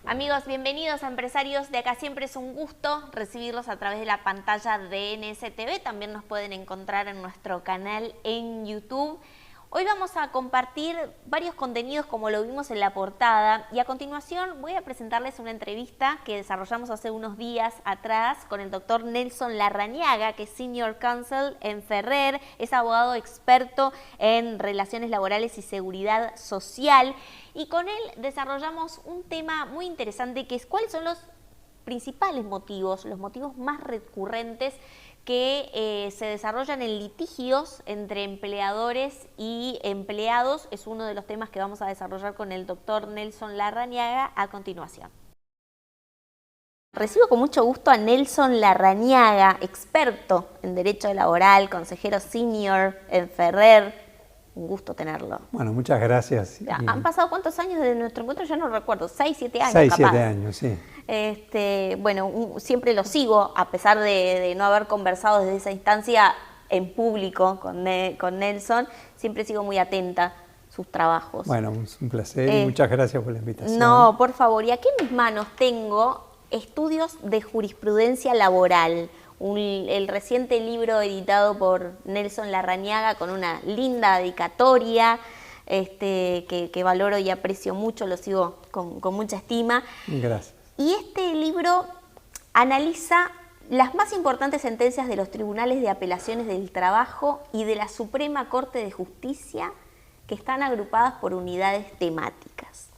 Amigos, bienvenidos a Empresarios de Acá. Siempre es un gusto recibirlos a través de la pantalla de NSTV. También nos pueden encontrar en nuestro canal en YouTube. Hoy vamos a compartir varios contenidos como lo vimos en la portada y a continuación voy a presentarles una entrevista que desarrollamos hace unos días atrás con el doctor Nelson Larrañaga, que es Senior Counsel en Ferrer, es abogado experto en relaciones laborales y seguridad social, y con él desarrollamos un tema muy interesante que es cuáles son los principales motivos, los motivos más recurrentes que se desarrollan en litigios entre empleadores y empleados. Es uno de los temas que vamos a desarrollar con el doctor Nelson Larrañaga a continuación. Recibo con mucho gusto a Nelson Larrañaga, experto en Derecho Laboral, consejero senior en Ferrer. Un gusto tenerlo. Bueno, muchas gracias. ¿Han pasado cuántos años desde nuestro encuentro? Ya no recuerdo, 6, 7 años 6, capaz. 7 años, sí. Bueno, siempre lo sigo, a pesar de no haber conversado desde esa instancia en público con Nelson, siempre sigo muy atenta a sus trabajos. Bueno, es un placer y muchas gracias por la invitación. No, por favor, y aquí en mis manos tengo estudios de jurisprudencia laboral, el reciente libro editado por Nelson Larrañaga con una linda dedicatoria, que valoro y aprecio mucho, lo sigo con mucha estima. Gracias. Y este libro analiza las más importantes sentencias de los tribunales de apelaciones del trabajo y de la Suprema Corte de Justicia, que están agrupadas por unidades temáticas.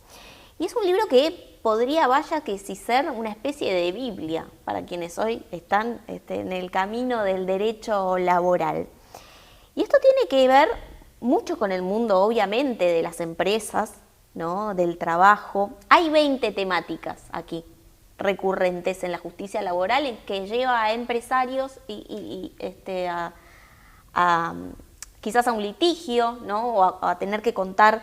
Y es un libro que podría, vaya que sí, ser una especie de Biblia para quienes hoy están en el camino del derecho laboral. Y esto tiene que ver mucho con el mundo, obviamente, de las empresas, ¿no? Del trabajo. Hay 20 temáticas aquí recurrentes en la justicia laboral que lleva a empresarios quizás a un litigio, ¿no? O a tener que contar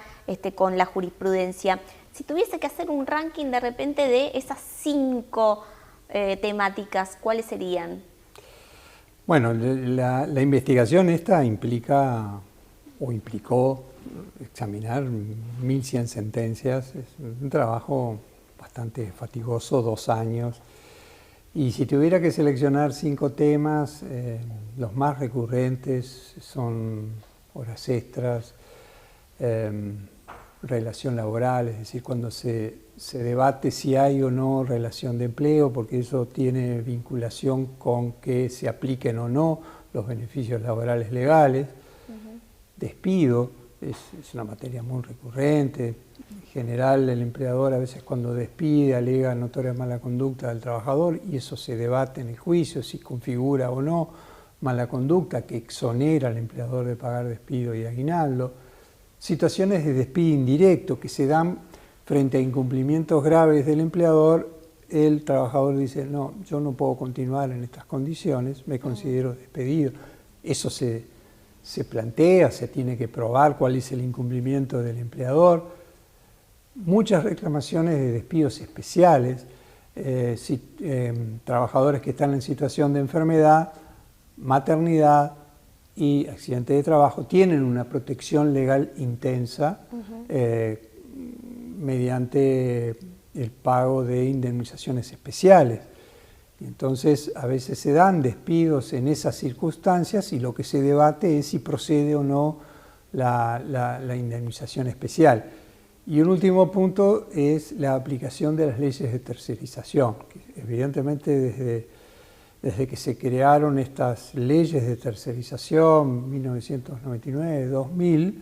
con la jurisprudencia. Si tuviese que hacer un ranking de repente de esas 5 temáticas, ¿cuáles serían? Bueno, la investigación esta implica o implicó examinar 1100 sentencias. Es un trabajo bastante fatigoso, 2 años. Y si tuviera que seleccionar 5 temas, los más recurrentes son horas extras, relación laboral, es decir, cuando se debate si hay o no relación de empleo, porque eso tiene vinculación con que se apliquen o no los beneficios laborales legales. Despido es una materia muy recurrente. En general, el empleador a veces cuando despide alega notoria mala conducta del trabajador y eso se debate en el juicio, si configura o no mala conducta que exonera al empleador de pagar despido y aguinaldo. Situaciones de despido indirecto que se dan frente a incumplimientos graves del empleador. El trabajador dice, no, yo no puedo continuar en estas condiciones, me considero despedido. Eso se plantea, se tiene que probar cuál es el incumplimiento del empleador. Muchas reclamaciones de despidos especiales, trabajadores que están en situación de enfermedad, maternidad y accidente de trabajo tienen una protección legal intensa mediante el pago de indemnizaciones especiales. Y entonces a veces se dan despidos en esas circunstancias y lo que se debate es si procede o no la indemnización especial. Y un último punto es la aplicación de las leyes de tercerización, que evidentemente desde que se crearon estas leyes de tercerización, 1999-2000,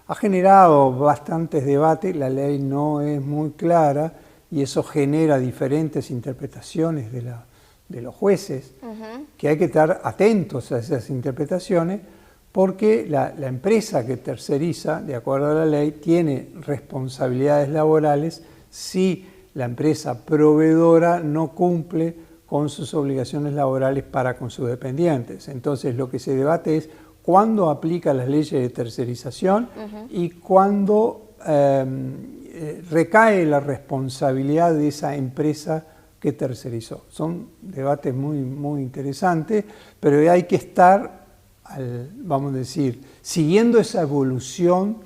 ha generado bastantes debates. La ley no es muy clara y eso genera diferentes interpretaciones de los jueces, que hay que estar atentos a esas interpretaciones, porque la empresa que terceriza, de acuerdo a la ley, tiene responsabilidades laborales si la empresa proveedora no cumple con sus obligaciones laborales para con sus dependientes. Entonces, lo que se debate es cuándo aplica las leyes de tercerización y cuándo recae la responsabilidad de esa empresa que tercerizó. Son debates muy, muy interesantes, pero hay que estar, vamos a decir, siguiendo esa evolución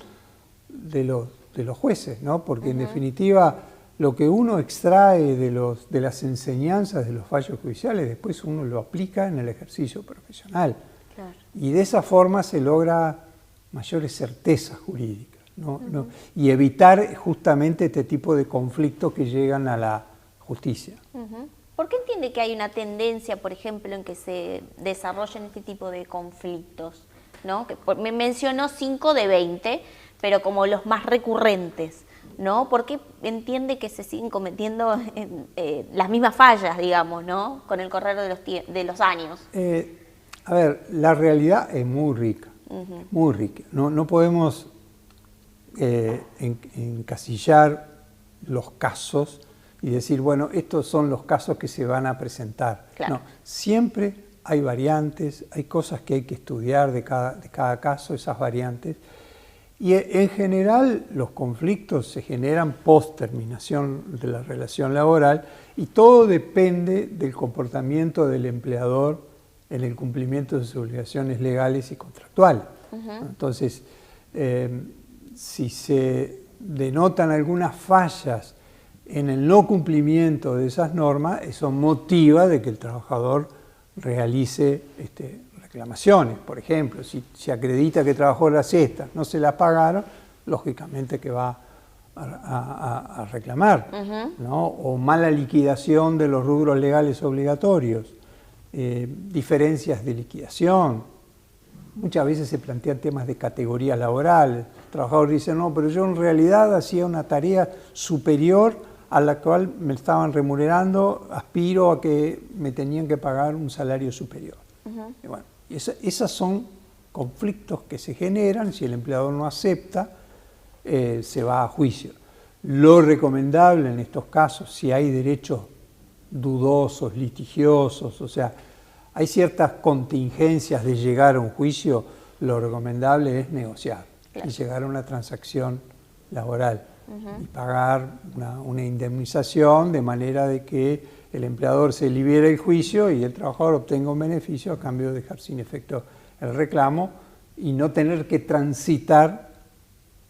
de los jueces, ¿no? Porque en definitiva lo que uno extrae de las enseñanzas de los fallos judiciales, después uno lo aplica en el ejercicio profesional. Claro. Y de esa forma se logra mayores certezas jurídicas, ¿no? ¿No? Y evitar justamente este tipo de conflictos que llegan a la justicia. ¿Por qué entiende que hay una tendencia, por ejemplo, en que se desarrollen este tipo de conflictos, ¿no? Que me mencionó 5 de 20, pero como los más recurrentes, ¿no? ¿Por qué entiende que se siguen cometiendo las mismas fallas, digamos, ¿no? Con el correr de los años? A ver, la realidad es muy rica, muy rica. No podemos encasillar los casos y decir, bueno, estos son los casos que se van a presentar. Claro. No, siempre hay variantes, hay cosas que hay que estudiar de cada caso, esas variantes. Y en general los conflictos se generan post terminación de la relación laboral y todo depende del comportamiento del empleador en el cumplimiento de sus obligaciones legales y contractuales. Entonces, si se denotan algunas fallas en el no cumplimiento de esas normas, eso motiva de que el trabajador realice reclamaciones. Por ejemplo, si se acredita que trabajó las siestas, no se las pagaron, lógicamente que va a reclamar, ¿no? O mala liquidación de los rubros legales obligatorios, diferencias de liquidación. Muchas veces se plantean temas de categoría laboral. El trabajador dice, no, pero yo en realidad hacía una tarea superior a la cual me estaban remunerando, aspiro a que me tenían que pagar un salario superior. Y bueno, esos son conflictos que se generan, si el empleador no acepta, se va a juicio. Lo recomendable en estos casos, si hay derechos dudosos, litigiosos, o sea, hay ciertas contingencias de llegar a un juicio, lo recomendable es negociar y llegar a una transacción laboral y pagar una indemnización de manera de que el empleador se libere el juicio y el trabajador obtenga un beneficio a cambio de dejar sin efecto el reclamo y no tener que transitar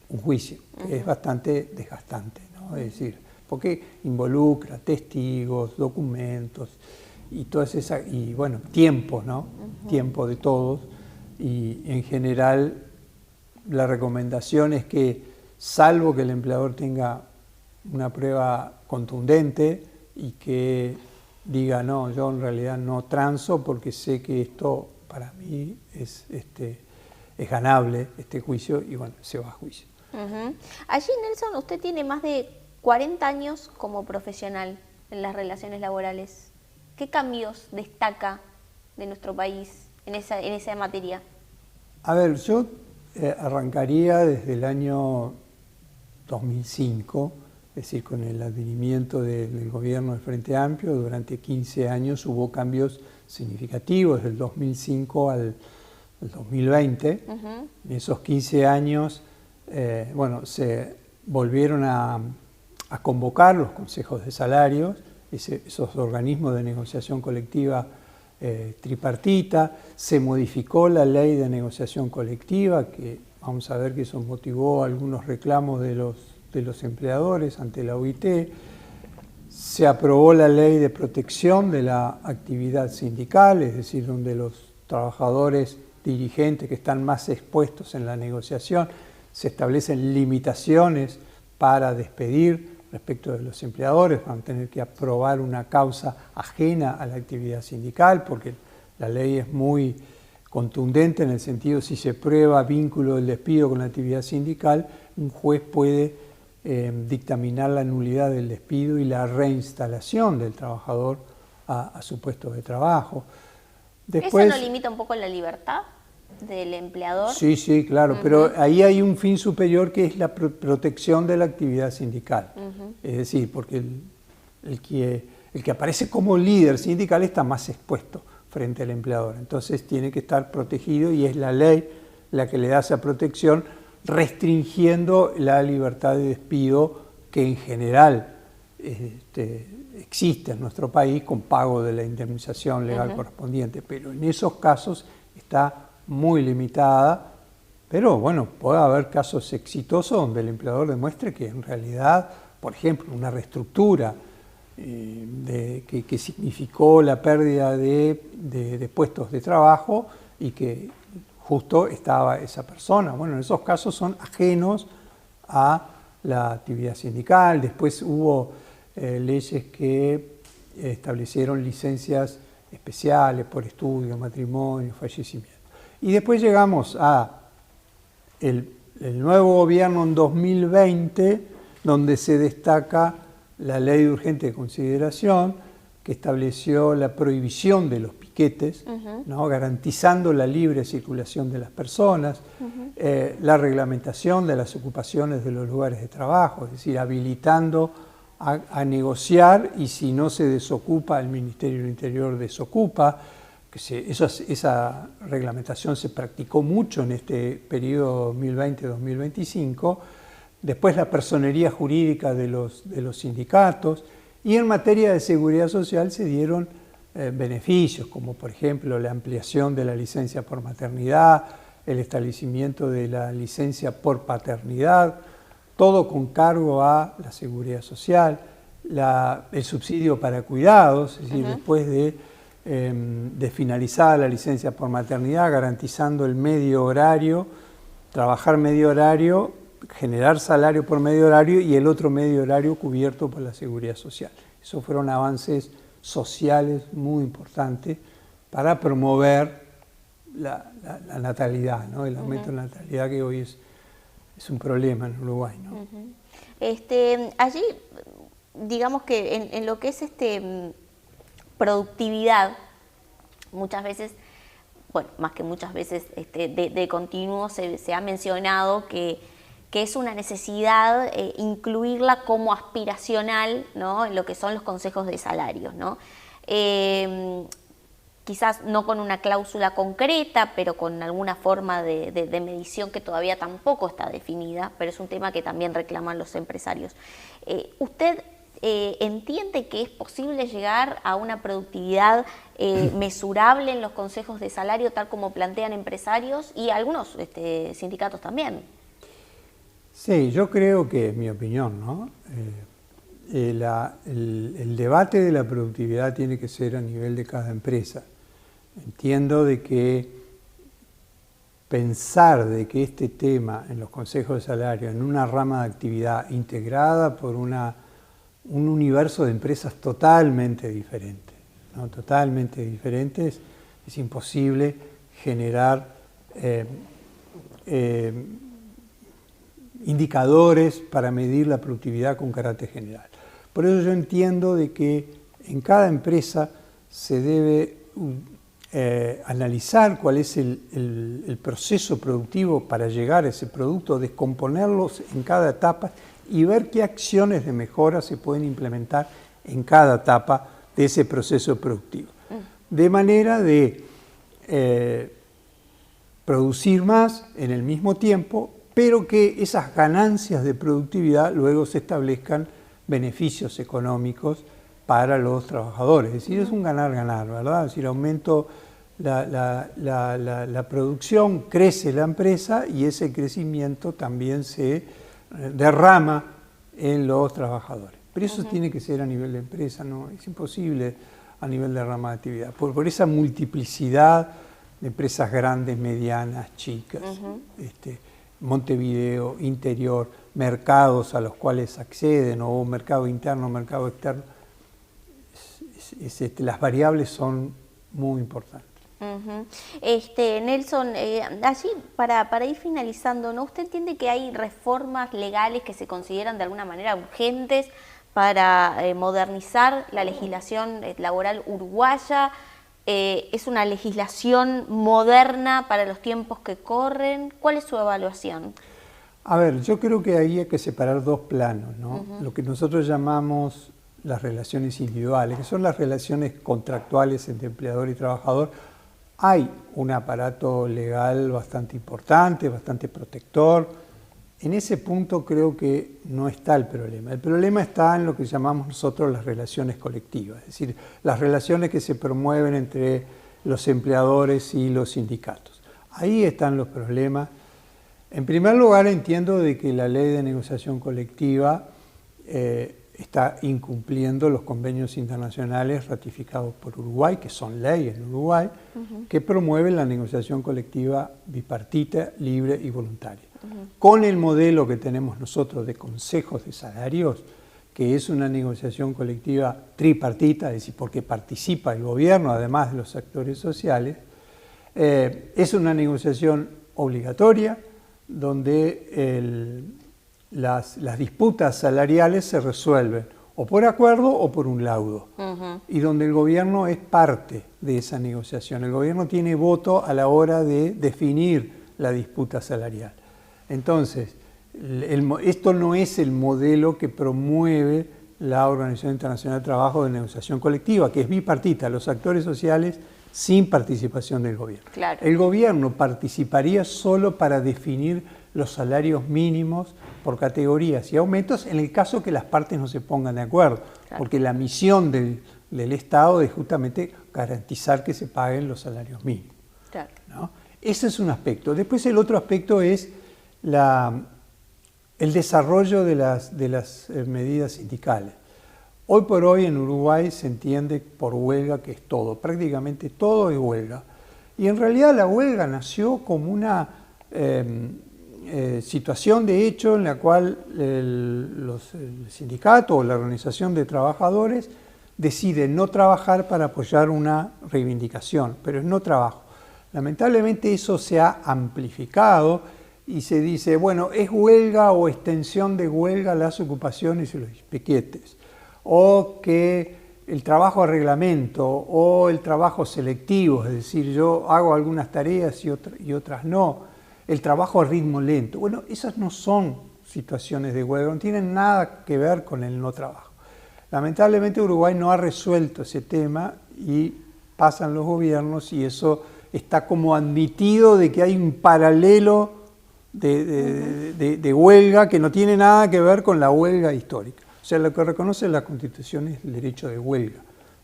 un juicio, que es bastante desgastante, ¿no? Es decir, porque involucra testigos, documentos y todas esas, y bueno, tiempo, ¿no? Tiempo de todos, y en general la recomendación es que, salvo que el empleador tenga una prueba contundente y que diga, no, yo en realidad no transo porque sé que esto para mí es ganable, este juicio, y bueno, se va a juicio. Allí, Nelson, usted tiene más de 40 años como profesional en las relaciones laborales. ¿Qué cambios destaca de nuestro país en esa materia? A ver, yo arrancaría desde el año 2005, es decir, con el advenimiento del gobierno del Frente Amplio. Durante 15 años hubo cambios significativos, desde el 2005 al 2020. En esos 15 años, bueno, se volvieron a convocar los consejos de salarios, esos organismos de negociación colectiva tripartita. Se modificó la ley de negociación colectiva, que vamos a ver que eso motivó algunos reclamos de los empleadores ante la OIT. Se aprobó la ley de protección de la actividad sindical, es decir, donde los trabajadores dirigentes que están más expuestos en la negociación, se establecen limitaciones para despedir respecto de los empleadores, van a tener que aprobar una causa ajena a la actividad sindical, porque la ley es muy contundente en el sentido, si se prueba vínculo del despido con la actividad sindical, un juez puede dictaminar la nulidad del despido y la reinstalación del trabajador a su puesto de trabajo. Después, ¿eso no limita un poco la libertad del empleador? Sí, sí, claro, pero ahí hay un fin superior que es la protección de la actividad sindical. Es decir, porque el que aparece como líder sindical está más expuesto frente al empleador, entonces tiene que estar protegido y es la ley la que le da esa protección, restringiendo la libertad de despido que en general existe en nuestro país con pago de la indemnización legal correspondiente, pero en esos casos está muy limitada, pero bueno, puede haber casos exitosos donde el empleador demuestre que en realidad por ejemplo, una reestructura que significó la pérdida de puestos de trabajo y que justo estaba esa persona. Bueno, en esos casos son ajenos a la actividad sindical. Después hubo leyes que establecieron licencias especiales por estudio, matrimonio, fallecimiento. Y después llegamos a el nuevo gobierno en 2020, donde se destaca la ley de urgente consideración, que estableció la prohibición de los piquetes, ¿no? Garantizando la libre circulación de las personas, la reglamentación de las ocupaciones de los lugares de trabajo, es decir, habilitando a negociar, y si no se desocupa, el Ministerio del Interior desocupa. Esa reglamentación se practicó mucho en este periodo 2020-2025. Después la personería jurídica de los sindicatos, y en materia de seguridad social se dieron beneficios, como por ejemplo la ampliación de la licencia por maternidad, el establecimiento de la licencia por paternidad, todo con cargo a la seguridad social, el subsidio para cuidados, es decir, después de finalizada la licencia por maternidad, garantizando el medio horario, trabajar medio horario, generar salario por medio horario y el otro medio horario cubierto por la seguridad social. Esos fueron avances sociales muy importantes para promover la natalidad, ¿no? El aumento de la natalidad, que hoy es un problema en Uruguay, ¿no? Allí, digamos que en lo que es productividad, muchas veces, bueno, más que muchas veces, de continuo se ha mencionado que es una necesidad incluirla como aspiracional, ¿no? En lo que son los consejos de salarios, ¿no? Quizás no con una cláusula concreta, pero con alguna forma de medición que todavía tampoco está definida, pero es un tema que también reclaman los empresarios. ¿Usted entiende que es posible llegar a una productividad mesurable en los consejos de salario, tal como plantean empresarios y algunos sindicatos también? Sí, yo creo que, en mi opinión, ¿no? El debate de la productividad tiene que ser a nivel de cada empresa. Entiendo de que pensar de que este tema en los consejos de salario, en una rama de actividad integrada por un universo de empresas totalmente diferentes, ¿no? Totalmente diferentes, es imposible generar indicadores para medir la productividad con carácter general. Por eso yo entiendo de que en cada empresa se debe analizar cuál es el proceso productivo para llegar a ese producto, descomponerlos en cada etapa y ver qué acciones de mejora se pueden implementar en cada etapa de ese proceso productivo. De manera de producir más en el mismo tiempo, pero que esas ganancias de productividad luego se establezcan beneficios económicos para los trabajadores. Es decir, es un ganar-ganar, ¿verdad? Es decir, aumento la producción, crece la empresa y ese crecimiento también se derrama en los trabajadores. Pero eso tiene que ser a nivel de empresa, ¿no? Es imposible a nivel de rama de actividad, por esa multiplicidad de empresas grandes, medianas, chicas, Montevideo, interior, mercados a los cuales acceden, o mercado interno, mercado externo. Las variables son muy importantes. Nelson, allí para ir finalizando, ¿no? ¿Usted entiende que hay reformas legales que se consideran de alguna manera urgentes para modernizar la legislación laboral uruguaya? ¿Es una legislación moderna para los tiempos que corren? ¿Cuál es su evaluación? A ver, yo creo que ahí hay que separar dos planos, ¿no? Lo que nosotros llamamos las relaciones individuales, que son las relaciones contractuales entre empleador y trabajador. Hay un aparato legal bastante importante, bastante protector. En ese punto creo que no está el problema. El problema está en lo que llamamos nosotros las relaciones colectivas, es decir, las relaciones que se promueven entre los empleadores y los sindicatos. Ahí están los problemas. En primer lugar, entiendo de que la ley de negociación colectiva está incumpliendo los convenios internacionales ratificados por Uruguay, que son ley en Uruguay, que promueven la negociación colectiva bipartita, libre y voluntaria. Con el modelo que tenemos nosotros de consejos de salarios, que es una negociación colectiva tripartita, es decir, porque participa el gobierno, además de los actores sociales, es una negociación obligatoria, donde las disputas salariales se resuelven o por acuerdo o por un laudo, y donde el gobierno es parte de esa negociación. El gobierno tiene voto a la hora de definir la disputa salarial. Entonces, esto no es el modelo que promueve la Organización Internacional del Trabajo de negociación colectiva, que es bipartita, los actores sociales sin participación del gobierno. Claro. El gobierno participaría solo para definir los salarios mínimos por categorías y aumentos en el caso que las partes no se pongan de acuerdo, porque la misión del Estado es justamente garantizar que se paguen los salarios mínimos. Claro. ¿No? Ese es un aspecto. Después el otro aspecto es el desarrollo de las medidas sindicales. Hoy por hoy en Uruguay se entiende por huelga que es todo, prácticamente todo es huelga. Y en realidad la huelga nació como una situación de hecho en la cual el sindicato o la organización de trabajadores decide no trabajar para apoyar una reivindicación, pero es no trabajo. Lamentablemente eso se ha amplificado y se dice, bueno, es huelga o extensión de huelga las ocupaciones y los piquetes, o que el trabajo a reglamento o el trabajo selectivo, es decir, yo hago algunas tareas y otras no, el trabajo a ritmo lento. Bueno, esas no son situaciones de huelga, no tienen nada que ver con el no trabajo. Lamentablemente Uruguay no ha resuelto ese tema y pasan los gobiernos y eso está como admitido de que hay un paralelo de huelga que no tiene nada que ver con la huelga histórica. O sea, lo que reconoce la Constitución es el derecho de huelga,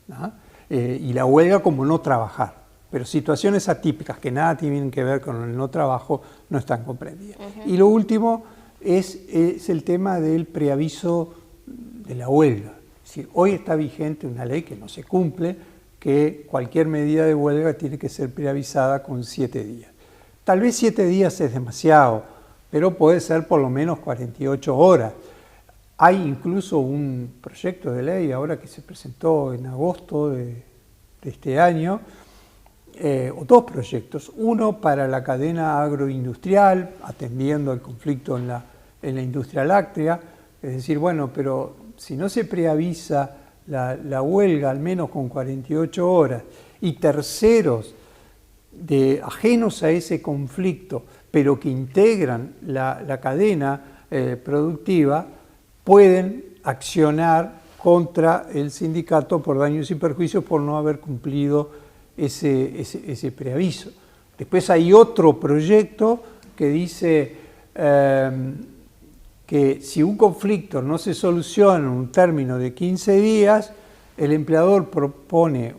¿no? Y la huelga como no trabajar. Pero situaciones atípicas que nada tienen que ver con el no trabajo no están comprendidas. Y lo último es el tema del preaviso de la huelga. Es decir, hoy está vigente una ley que no se cumple, que cualquier medida de huelga tiene que ser preavisada con 7 días. Tal vez 7 días es demasiado, pero puede ser por lo menos 48 horas. Hay incluso un proyecto de ley ahora que se presentó en agosto de este año, o dos proyectos. Uno para la cadena agroindustrial, atendiendo el conflicto en la industria láctea. Es decir, bueno, pero si no se preavisa la huelga al menos con 48 horas y terceros ajenos a ese conflicto, pero que integran la cadena productiva, pueden accionar contra el sindicato por daños y perjuicios por no haber cumplido ese preaviso. Después hay otro proyecto que dice que si un conflicto no se soluciona en un término de 15 días, el empleador propone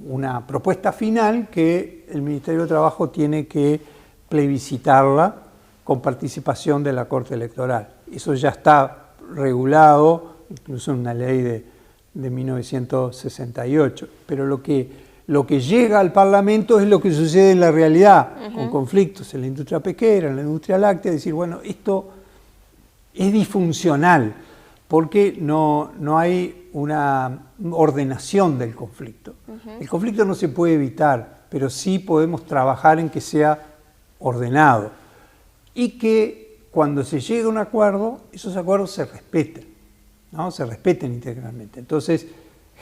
una propuesta final que el Ministerio de Trabajo tiene que plebiscitarla con participación de la Corte Electoral. Eso ya está regulado, incluso en una ley de 1968. Pero lo que llega al Parlamento es lo que sucede en la realidad, con conflictos en la industria pesquera, en la industria láctea, decir, bueno, esto es disfuncional, porque no hay una ordenación del conflicto. El conflicto no se puede evitar, pero sí podemos trabajar en que sea ordenado y que cuando se llegue a un acuerdo, esos acuerdos se respeten, ¿no? Se respeten integralmente. Entonces,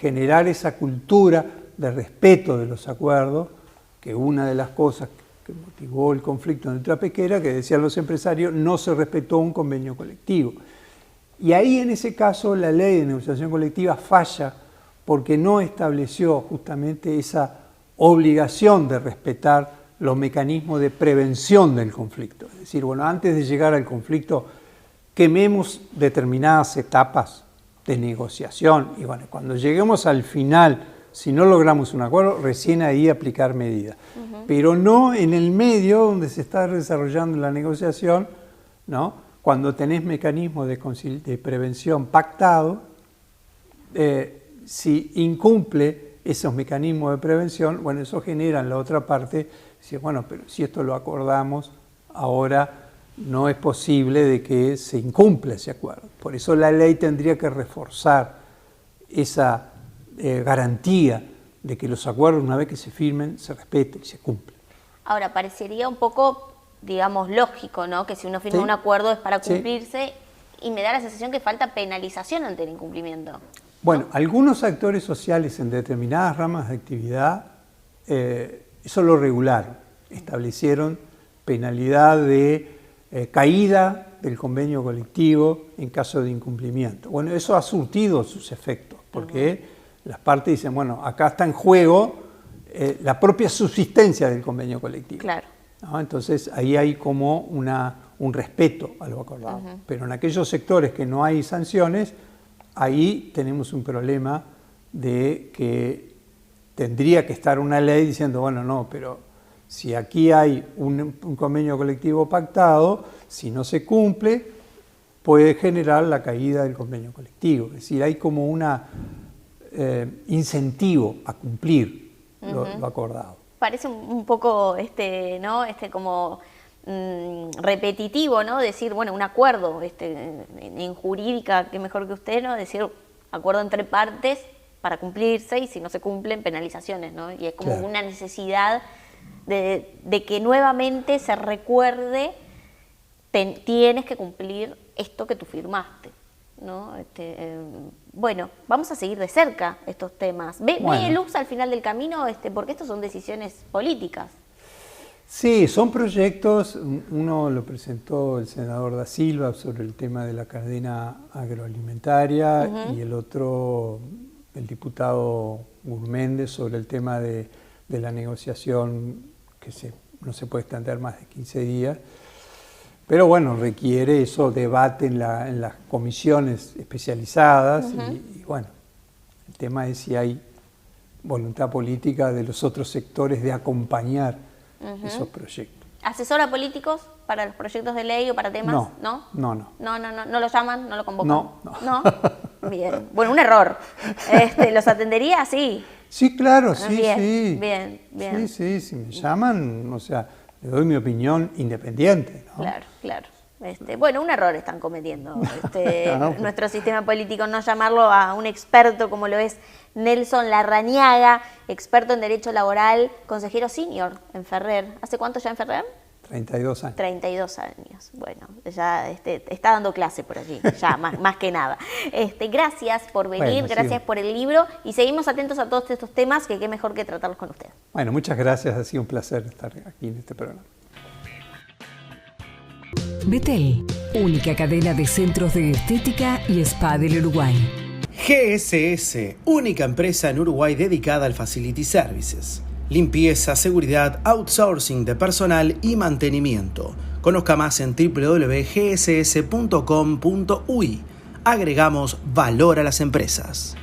generar esa cultura de respeto de los acuerdos, que una de las cosas que motivó el conflicto en la industria pesquera, que decían los empresarios, no se respetó un convenio colectivo. Y ahí en ese caso la ley de negociación colectiva falla porque no estableció justamente esa obligación de respetar los mecanismos de prevención del conflicto. Es decir, bueno, antes de llegar al conflicto, quememos determinadas etapas de negociación y bueno, cuando lleguemos al final, si no logramos un acuerdo, recién ahí aplicar medidas. Pero no en el medio donde se está desarrollando la negociación, ¿no? cuando tenés mecanismos de prevención pactados, si incumple esos mecanismos de prevención, bueno, eso genera en la otra parte, decir, bueno, pero si esto lo acordamos, ahora no es posible de que se incumpla ese acuerdo. Por eso la ley tendría que reforzar esa garantía de que los acuerdos, una vez que se firmen, se respeten y se cumplen. Ahora, parecería un poco, digamos, lógico, ¿no? Que si uno firma un acuerdo es para cumplirse, y me da la sensación que falta penalización ante el incumplimiento. Bueno, algunos actores sociales en determinadas ramas de actividad, eso lo regularon, establecieron penalidad de caída del convenio colectivo en caso de incumplimiento. Bueno, eso ha surtido sus efectos, porque las partes dicen, bueno, acá está en juego la propia subsistencia del convenio colectivo. Claro. ¿No? Entonces ahí hay como un respeto a lo acordado. Pero en aquellos sectores que no hay sanciones, ahí tenemos un problema de que tendría que estar una ley diciendo, bueno, no, pero si aquí hay un convenio colectivo pactado, si no se cumple, puede generar la caída del convenio colectivo. Es decir, hay como un incentivo a cumplir lo acordado. Parece un poco, ¿no? Como repetitivo, ¿no? Decir, bueno, un acuerdo, en jurídica, que mejor que usted, ¿no? Decir acuerdo entre partes para cumplirse, y si no se cumplen, penalizaciones, ¿no? Y es como una necesidad de que nuevamente se recuerde, tienes que cumplir esto que tú firmaste, ¿no? Bueno, vamos a seguir de cerca estos temas. ¿Ve luz al final del camino? Porque estos son decisiones políticas. Sí, son proyectos. Uno lo presentó el senador Da Silva sobre el tema de la cadena agroalimentaria, y el otro, el diputado Gurméndez, sobre el tema de la negociación, que no se puede extender más de 15 días. Pero bueno, requiere eso debate en las comisiones especializadas, y bueno, el tema es si hay voluntad política de los otros sectores de acompañar esos proyectos. ¿Asesora políticos para los proyectos de ley o para temas? No. ¿No lo llaman? ¿No lo convocan? No. Bien. Bueno, un error. ¿Los atendería? Sí. Sí, claro, sí. Bien. Sí, si me llaman, o sea, le doy mi opinión independiente, ¿no? Claro. Bueno, un error están cometiendo nuestro sistema político, no llamarlo a un experto como lo es Nelson Larrañaga, experto en Derecho Laboral, consejero senior en Ferrer. ¿Hace cuánto ya en Ferrer? 32 años. 32 años. Bueno, ya está dando clase por allí, ya más que nada. Gracias por venir, gracias por el libro, y seguimos atentos a todos estos temas, que qué mejor que tratarlos con usted. Bueno, muchas gracias, ha sido un placer estar aquí en este programa. Betel, única cadena de centros de estética y spa del Uruguay. GSS, única empresa en Uruguay dedicada al Facility Services. Limpieza, seguridad, outsourcing de personal y mantenimiento. Conozca más en www.gss.com.uy. Agregamos valor a las empresas.